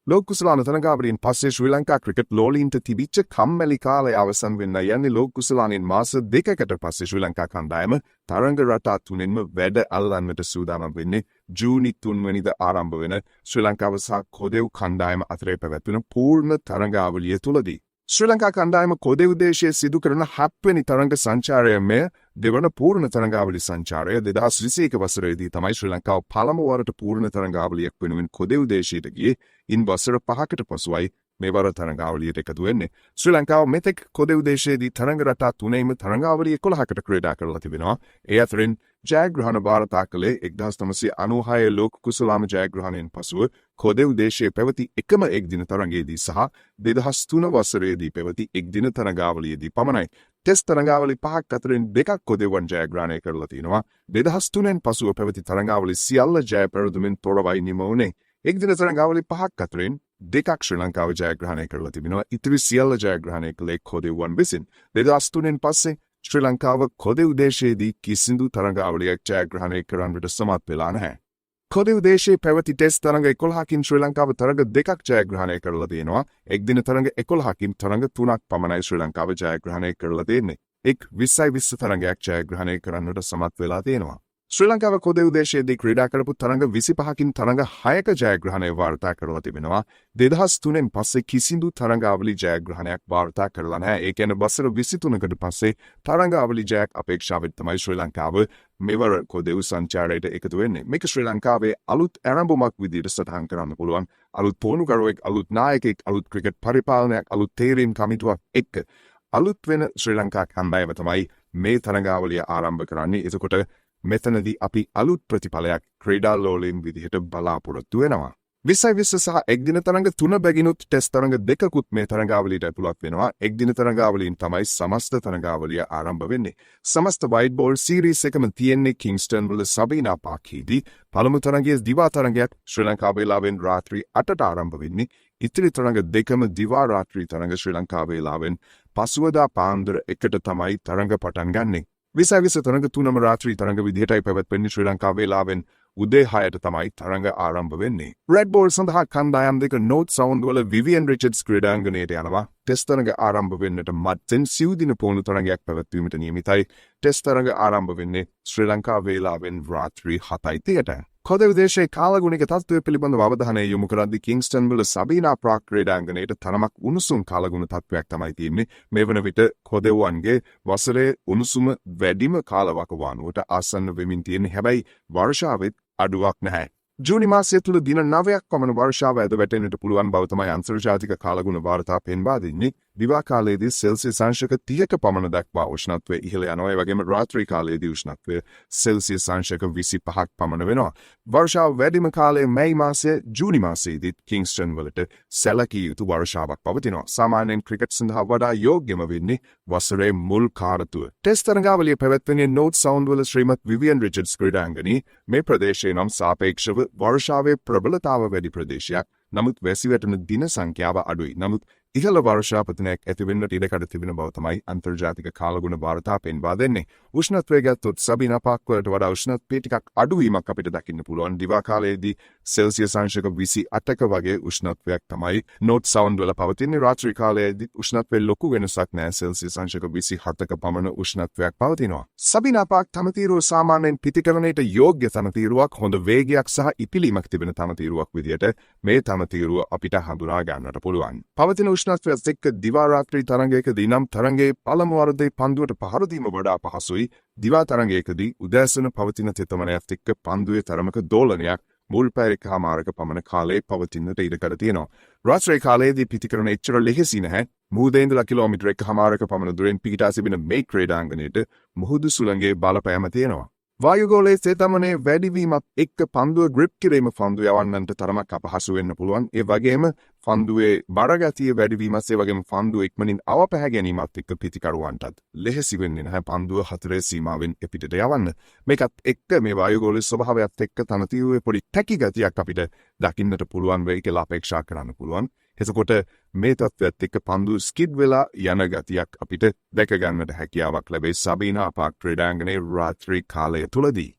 ලෝක කුසලාන තරඟාවලින් පස්සේ ශ්‍රී ලංකා ක්‍රිකට් ලෝලීන්ට තිබිච්ච කම්මැලි කාලය අවසන් වෙන්න යන්නේ ලෝක කුසලානින් මාස දෙකකට පස්සේ ශ්‍රී ලංකා කණ්ඩායම තරඟ රටා තුනෙන්ම වැඩ අල්ලන්නට සූදානම් වෙන්නේ ජූනි 3 වෙනිදා ආරම්භ වෙන ශ්‍රී ලංකාව සහ කොදෙව් කණ්ඩායම අතරේ පැවැත්වෙන පූර්ණ තරඟාවලිය තුලදී ශ්‍රී ලංකා කණ්ඩායම කොදෙව් දේශයේ සිදු කරන 7 වෙනි තරඟ සංචාරය මෙය දෙවන පූර්ණ තරඟාවලි සංචාරය 2021 වසරේදී තමයි ශ්‍රී ලංකාව පළමු වරට පූර්ණ තරඟාවලියක් වෙනුවෙන් කොදෙව් දේශයට ගියේ. ඉන් වසර 5කට පසුවයි මෙවර තරඟාවලියට එකතු වෙන්නේ. ශ්‍රී ලංකාව මෙතෙක් කොදෙව් දේශයේදී තරඟ රටා තුනේම තරඟාවලිය 11කට ක්‍රීඩා කරලා තිබෙනවා. ඒ අතරින් ජයග්‍රහණ වාර්තා කළේ 1996 ලෝක කුසලාම ජයග්‍රහණයෙන් පසුව කොදෙව් දේශයේ පැවති එකම එක්දින තරඟයේදී සහ 2003 වසරේදී පැවති එක්දින තරඟාවලියේදී පමණයි. ටෙස්ට් තරඟාවලි 5ක් අතරින් 2ක් කොදෙව්වන් ජයග්‍රහණය කරලා තිනවා. 2003න් පසුව පැවති තරඟාවලි සියල්ල ජය පෙරදුමින් තොරවයි නිම වුණේ. එක්දින තරඟාවලි 5ක් අතරින් 2ක් ශ්‍රී ලංකාව ජයග්‍රහණය කරලා තිබෙනවා. ඉතිරි සියල්ල ජයග්‍රහණය කළේ කොදෙව්වන් විසින්. 2003න් පස්සේ ශ්‍රී ලංකාව කොදෙව් දේශයේදී කිසිදු තරඟාවලියක් ජයග්‍රහණය කරන්නට සමත් වෙලා නැහැ. කොදෙව් දේශයේ පැවති ටෙස්ට් තරඟ 11කින් ශ්‍රී ලංකාව තරඟ 2ක් ජයග්‍රහණය කරලා තියෙනවා. එක්දින තරඟ 11කින් තරඟ 3ක් පමණයි ශ්‍රී ලංකාව ජයග්‍රහණය කරලා තියෙන්නේ. 20 තරඟයක් ජයග්‍රහණය කරන්නට සමත් වෙලා තියෙනවා. ශ්‍රී ලංකාව කොදෙව් දේශයේදී ක්‍රීඩා කරපු තරඟ 25කින් තරඟ 6ක ජයග්‍රහණය වාර්තා කරලා තිබෙනවා. 2003න් පස්සේ කිසිදු තරඟාවලි ජයග්‍රහණයක් වාර්තා කරලා නැහැ. ඒ කියන්නේ වසර 23කට පස්සේ තරඟාවලි ජයක් අපේක්ෂාවෙන් තමයි ශ්‍රී ලංකාව මෙවර කොදෙව් සංචාරයට එකතු වෙන්නේ. මේක ශ්‍රී ලංකාවේ අලුත් ආරම්භමක් විදිහට සටහන් කරන්න පුළුවන්. අලුත් පුහුණුකරුවෙක්, අලුත් නායකයෙක්, අලුත් ක්‍රිකට් පරිපාලනයක්, අලුත් තේරීම් කමිටුවක් එක්ක අලුත් වෙන ශ්‍රී ලංකා කණ්ඩායම තමයි මේ තරඟාවලිය ආරම්භ කරන්නේ. එතකොට මෙතනදී අපි අලුත් ප්‍රතිඵලයක් ක්‍රීඩා ලෝලීන් විදිහට බලාපොරොත්තු වෙනවා. 20 සහ එක්දින තරඟ 3 බැගිනුත් ටෙස්ට් තරඟ 2කුත් මේ තරඟාවලියට ඇතුළත් වෙනවා. එක්දින තරඟාවලින් තමයි සමස්ත තරඟාවලිය ආරම්භ වෙන්නේ. සමස්ත වයිට් බෝල් සීරීස් එකම තියෙන්නේ කිංස්ටන් වල සබීනා පාර්ක්හිදී. පළමු තරඟයේ දිවා තරඟයක් ශ්‍රී ලංකා වේලාවෙන් රාත්‍රී 8ට ආරම්භ වෙන්නේ. ඉතිරි තරඟ දෙකම දිවා රාත්‍රී තරඟ ශ්‍රී ලංකා වේලාවෙන් පසුවදා පාන්දර 1ට තමයි තරඟ පටන් ගන්නේ. 20 තරඟ 3ම රාත්‍රී තරඟ විදිහටයි පැවැත්වෙන්නේ. ශ්‍රී ලංකා වේලාවෙන් උදේ 6ට තමයි තරඟ ආරම්භ වෙන්නේ. රෙඩ් බෝල් සඳහා කණ්ඩායම් දෙක නෝත් සවුන්ඩ් වල විවියන් රිචඩ්ස් ක්‍රීඩාංගණයට යනවා. ටෙස්ට් තරඟ ආරම්භ වෙන්නට මත්තෙන් සිව් දින පුහුණු තරඟයක් පැවැත්වීමට නියමිතයි. ටෙස්ට් තරඟ ආරම්භ වෙන්නේ ශ්‍රී ලංකා වේලාවෙන් රාත්‍රී 7:30ට. කොදෙව් දේශයේ කාලගුණික තත්ත්වය පිළිබඳව අවධානය යොමු කරද්දී කිංස්ටන් වල සබීනා පාර්ක් ක්‍රීඩාංගණයට තරමක් උණුසුම් කාලගුණ තත්ත්වයක් තමයි තියෙන්නේ. මේ වන විට කොදෙව්වන්ගේ වසරේ උණුසුම වැඩිම කාලවකවානුවට ආසන්න වෙමින් තියෙන්නේ. හැබැයි වර්ෂාවෙත් අඩුවක් නැහැ. ජූනි මාසය තුළ දින 9ක් පමණ වර්ෂාව ඇද වැටෙන්නට පුළුවන් බව තමයි අන්තර්ජාතික කාලගුණ වාර්තා පෙන්වා දෙන්නේ. දිවා කාලයේදී සෙල්සියස් අංශක 30ක පමණ දක්වා උෂ්ණත්වය ඉහළ යනවා. ඒ වගේම රාත්‍රී කාලයේදී උෂ්ණත්වය සෙල්සියස් අංශක 25ක් පමණ වෙනවා. වර්ෂාව වැඩිම කාලයේ මැයි මාසයේ ජූනි මාසයේදී කිංස්ටන් වලට සැලකිය යුතු වර්ෂාවක් පවතිනවා. සාමාන්‍යයෙන් ක්‍රිකට් සඳහා වඩා යෝග්‍යම වෙන්නේ වසරේ මුල් කාලතුව. ටෙස්ට් තරඟාවලිය පැවැත්වෙන්නේ නෝත් සවුන්ඩ් වල ශ්‍රීමත් විවියන් රිචඩ්ස් ක්‍රීඩාංගණයේ. මේ ප්‍රදේශයේ නම් සාපේක්ෂව වර්ෂාවේ ප්‍රබලතාව වැඩි ප්‍රදේශයක්. නමුත් වැසිවැටෙන දින සංඛ්‍යාව අඩුයි. නමුත් ඉහළ වර්ෂාපතනයක් ඇතිවෙන්නට ඉඩකඩ තිබෙන බව තමයි අන්තර්ජාතික කාලගුණ වාර්තා පෙන්වා දෙන්නේ. උෂ්ණත්වය ගත්තොත් සබීනා පාර්ක් වලට වඩා උෂ්ණත්වය ටිකක් අඩුවීමක් අපිට දකින්න පුළුවන්. දිවා කාලයේදී සෙල්සියස් අංශක 28ක වගේ උෂ්ණත්වයක් තමයි නෝත් සවුන්ඩ් වල පවතින්නේ. රාත්‍රී කාලයේදී උෂ්ණත්වයේ ලොකු වෙනසක් නැහැ. සෙල්සියස් අංශක 27ක පමණ උෂ්ණත්වයක් පවතිනවා. සබීනා පාර්ක් තනතිරුව සාමාන්‍යයෙන් පිටිකරණයට යෝග්‍ය තනතිරුවක්, හොඳ වේගයක් සහ ඉපිලීමක් තිබෙන තනතිරුවක් විදියට මේ තනතිරුව අපිට හඳුනා ගන්නට පුළුවන්. පවතින උෂ්ණත්වයත් එක්ක දිවා රාත්‍රී තරඟයකදී නම් තරඟයේ පළමු වරදේ පන්දුවට පහර දීම වඩා පහසුයි. දිවා තරඟයකදී උදෑසන පවතින තෙතමනයත් එක්ක පන්දුවේ තරමක දෝලනයක් මුල් පැය එකහමාරක පමණ කාලයේ පවතින්නට ඉඩකඩ තියෙනවා. රාත්‍රී කාලයේදී පිටිකරණ එච්චර ලෙහෙසි නැහැ. මුහුදේ ඉඳලා කිලෝමීටර එකහමාරක පමණ දුරින් පිහිටා සිටින මේ ක්‍රීඩාංගණයට මුහුදු සුළඟේ බලපෑම තියෙනවා. වායුගෝලයේ සේතමනේ වැඩිවීමත් එක්ක පන්දුව ග්‍රිප් කිරීම පන්දුව යවන්නට තරමක් අපහසු වෙන්න පුළුවන්. ඒ වගේම පන්දුවේ බරගතිය වැඩිවීමත් ඒ වගේම පන්දුව ඉක්මනින් අවපැහැ ගැනීමත් එක්ක පිටිකරුවන්ටත් ලෙහෙසි වෙන්නේ නැහැ පන්දුව 4 සීමාවෙන් එපිටට යවන්න. මේකත් එක්ක මේ වායුගෝලයේ ස්වභාවයත් එක්ක තනතිරුවේ පොඩි තැකි ගතියක් අපිට දකින්නට පුළුවන් වෙයි කියලා අපේක්ෂා කරන්න පුළුවන්. එතකොට මේ තත්ත්වයත් එක්ක පන්දු ස්කිඩ් වෙලා යන ගතියක් අපිට දැක ගන්නට හැකියාවක් ලැබේ සබීනා පාර්ක් ක්‍රීඩාංගණයේ රාත්‍රී කාලය තුලදී.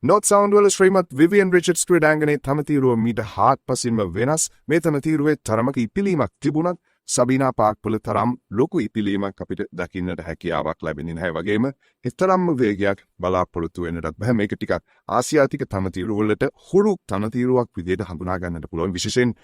North Sound වල ශ්‍රීමත් විවියන් රිචඩ්ස් ක්‍රීඩාංගණයේ තම තීරුව මීට හාත්පසින්ම වෙනස්. මේ තම තීරුවේ තරමක ඉපිලීමක් තිබුණත් සබීනා පාක්පොල තරම් ලොකු ඉපිලීමක් අපිට දකින්නට හැකියාවක් ලැබෙන්නේ නැහැ. වගේම එතරම්ම වේගයක් බලාපොරොත්තු වෙන්නටත් බෑ. මේක ටිකක් ආසියාතික තම තීරුවලට හුරු තම තීරුවක් විදිහට හඳුනා ගන්නට පුළුවන්. විශේෂයෙන්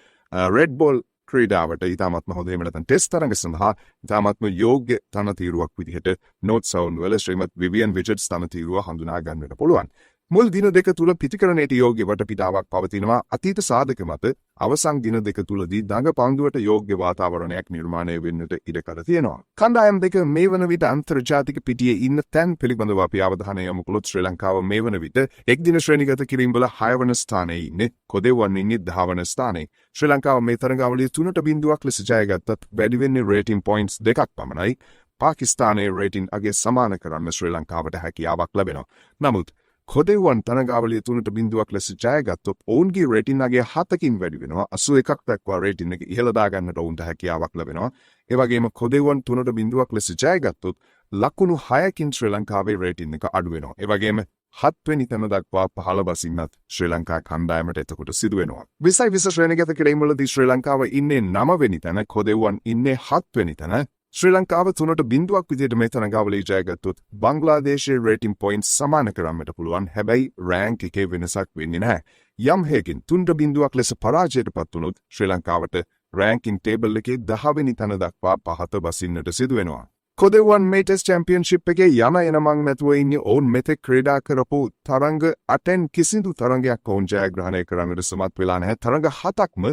රෙඩ් බෝල් ක්‍රීඩාවට ඉතාමත්ම හොඳ එහෙම නැත්නම් ටෙස්ට් තරඟ සඳහා ඉතාමත්ම යෝග්‍ය තම තීරුවක් විදිහට North Sound වල ශ්‍රීමත් විවියන් රිචඩ්ස් තම තීරුව හඳුනා ගන්නට පුළුවන්. මුල් දින දෙක තුල පිටිකරණයට යෝග්‍ය වටපිටාවක් පවතිනවා. අතීත සාධක මත අවසන් දින දෙක තුලදී දඟ පන්දුවට යෝග්‍ය වාතාවරණයක් නිර්මාණය වෙන්නට ඉඩකඩ තියෙනවා. කණ්ඩායම් දෙක මේ වන විට අන්තර්ජාතික පිටියේ ඉන්න තැන් පිළිබඳව අපි අවධානය යොමු කළොත් ශ්‍රී ලංකාව මේ වන විට එක්දින ශ්‍රේණිගත කිරීම වල 6 වන ස්ථානයේ ඉන්නේ. කොදෙව්වන් ඉන්නේ 10 වන ස්ථානයේ. ශ්‍රී ලංකාව මේ තරඟාවලියේ 3.0ක් ලෙස ජයගත්තත් වැඩි වෙන්නේ රේටින් පොයින්ට්ස් 2ක් පමණයි. පාකිස්තානයේ රේටින් අගේ සමාන කරන්න ශ්‍රී ලංකාවට හැකියාවක් ලැබෙනවා. නමුත් කොදෙව්වන් තරඟාවලිය 3.0ක් ලෙස ජයගත්තොත් ඔවුන්ගේ රේටින් අගේ 7කින් වැඩි වෙනවා. 81ක් දක්වා රේටින් එක ඉහළ දාගන්නට ඔවුන්ට හැකියාවක් ලැබෙනවා. ඒ වගේම කොදෙව්වන් 3.0ක් ලෙස ජයගත්තොත් ලකුණු 6කින් ශ්‍රී ලංකාවේ රේටින් එක අඩු වෙනවා. ඒ වගේම 7 වෙනි තැන දක්වා පහළ බසින්නත් ශ්‍රී ලංකා කණ්ඩායමට එතකොට සිදු වෙනවා. 20 ශ්‍රේණිගත කිරීම වලදී ශ්‍රී ලංකාව ඉන්නේ 9 වෙනි තැන, කොදෙව්වන් ඉන්නේ 7 වෙනි තැන. ශ්‍රී ලංකාව 3.0ක් විදිහට මේ තරඟාවලිය ජයගත්තොත් බංග්ලාදේශයේ රේටින් පොයින්ට් සමාන කරන්නට පුළුවන්. හැබැයි රෑන්ක් එකේ වෙනසක් වෙන්නේ නැහැ. යම් හේකින් 3.0ක් ලෙස පරාජයටපත් වුණොත් ශ්‍රී ලංකාවට රෑන්කින් ටේබල් එකේ 10 වෙනි තැන දක්වා පහත බසින්නට සිදු වෙනවා. කොදෙව්වන් මේ ටෙස්ට් චැම්පියන්ෂිප් එකේ යන එනමං නැතුව ඉන්නේ. ඔවුන් මෙතෙක් ක්‍රීඩා කරපු තරඟ 8න් කිසිදු තරඟයක් ඔවුන් ජයග්‍රහණය කරන්නට සමත් වෙලා නැහැ. තරඟ 7ක්ම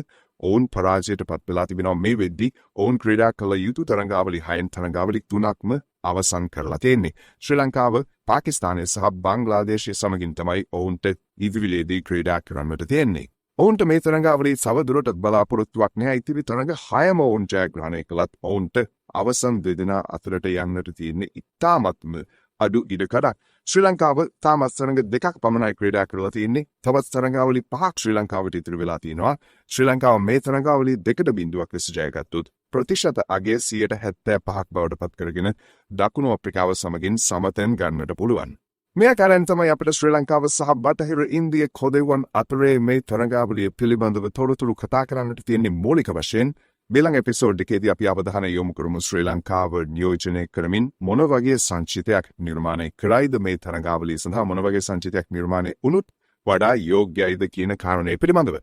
ඔවුන් පරාජයට පත් වෙලා තිබෙනවා. මේ වෙද්දී ඔවුන් ක්‍රීඩා කළ යුතු තරඟාවලි 6න් තරඟාවලි 3ක්ම අවසන් කරලා තියෙන්නේ. ශ්‍රී ලංකාව පාකිස්තානය සහ බංග්ලාදේශය සමගින් තමයි ඔවුන්ට ඉදිරියේදී ක්‍රීඩා කරන්නට තියෙන්නේ. ඔවුන්ට මේ තරඟාවලි සවදුරටත් බලාපොරොත්තුවක් නැහැ. ඉතිරි තරඟ 6ම ඔවුන් ජයග්‍රහණය කළත් ඔවුන්ට අවසන් දෙදෙනා අතරට යන්නට තියෙන්නේ ඉතාමත්ම අඩු ඉඩකඩක්. ශ්‍රී ලංකාව තාමත් තරඟ 2ක් පමණයි ක්‍රීඩා කරලා තියෙන්නේ. තවත් තරඟාවලි 5ක් ශ්‍රී ලංකාවට ඉතිරි වෙලා තියෙනවා. ශ්‍රී ලංකාව මේ තරඟාවලි 2.0ක් ලෙස ජයගත්තොත් ප්‍රතිශත අගය 75ක් බවට පත් කරගෙන දකුණු අප්‍රිකාව සමගින් සමතෙන් ගන්නට පුළුවන්. මේ කාරණෙන් තමයි අපිට ශ්‍රී ලංකාව සහ බටහිර ඉන්දිය කොදෙව්වන් අතරේ මේ තරඟාවලිය පිළිබඳව තොරතුරු කතා කරන්නට තියෙන්නේ. මූලික වශයෙන් බෙලං එපිසෝඩ් එකේදී අපි අවධානය යොමු කරමු ශ්‍රී ලංකාව නියෝජනය කරමින් මොන වගේ සංචිතයක් නිර්මාණය කරයිද මේ තරඟාවලිය සඳහා මොන වගේ සංචිතයක් නිර්මාණය වුණොත් වඩා යෝග්‍යයිද කියන කාරණය පිළිබඳව.